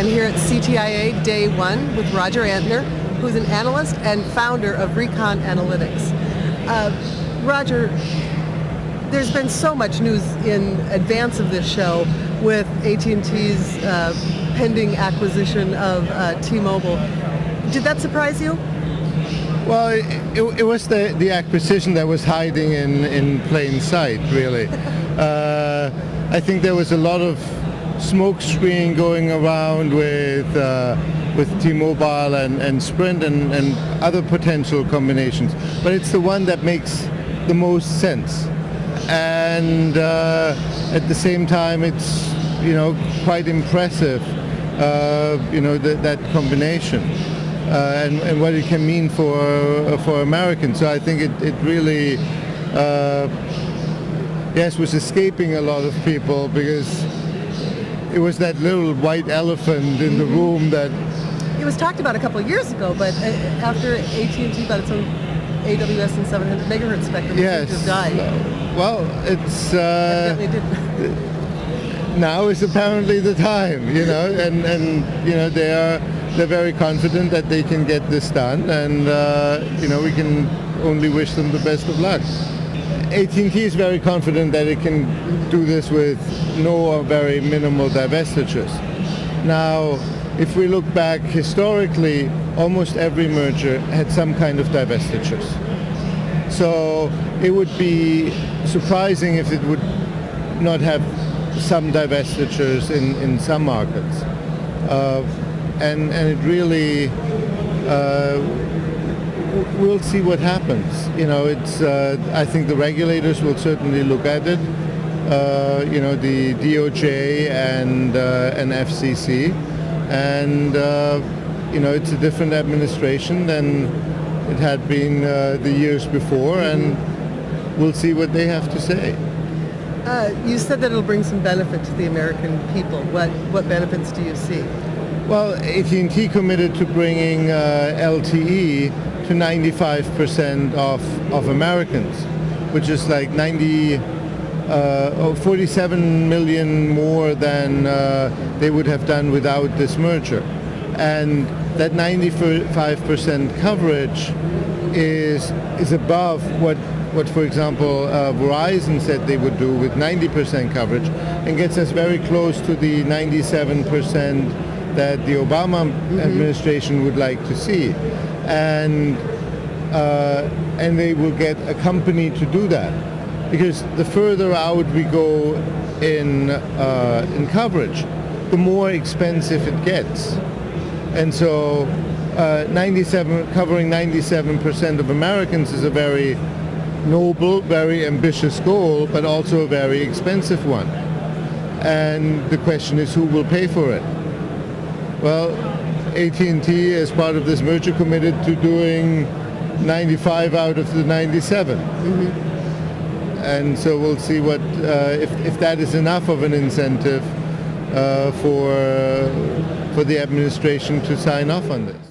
I'm here at CTIA Day 1 with Roger Entner, who's an analyst and founder of Recon Analytics. Roger, there's been so much news in advance of this show with AT&T's pending acquisition of T-Mobile. Did that surprise you? Well, it was the acquisition that was hiding in plain sight, really. I think there was a lot of smoke screen going around with T-Mobile and Sprint and other potential combinations, but it's the one that makes the most sense. And at the same time, it's quite impressive, that combination. And what it can mean for Americans. So I think it really, was escaping a lot of people because it was that little white elephant in the room that... It was talked about a couple of years ago, but after AT&T got its own AWS and 700 megahertz spectrum, it seemed to have died. Well, it's... Evidently it did. Now is apparently the time, and they're very confident that they can get this done, and we can only wish them the best of luck. AT&T is very confident that it can do this with no or very minimal divestitures. Now, if we look back historically, almost every merger had some kind of divestitures. So it would be surprising if it would not have some divestitures in some markets. And it really, we'll see what happens. I think the regulators will certainly look at it. The DOJ and FCC, and it's a different administration than it had been the years before, and we'll see what they have to say. You said that it'll bring some benefit to the American people. What benefits do you see? Well, AT&T committed to bringing LTE to 95% of Americans, which is like 47 million more than they would have done without this merger. And that 95% coverage is above what, for example, Verizon said they would do with 90% coverage, and gets us very close to the 97% that the Obama administration would like to see. And they will get a company to do that. Because the further out we go in coverage, the more expensive it gets. And so covering 97% of Americans is a very noble, very ambitious goal, but also a very expensive one. And the question is, who will pay for it? Well, AT&T, as part of this merger, committed to doing 95 out of the 97. And so we'll see what if that is enough of an incentive for the administration to sign off on this.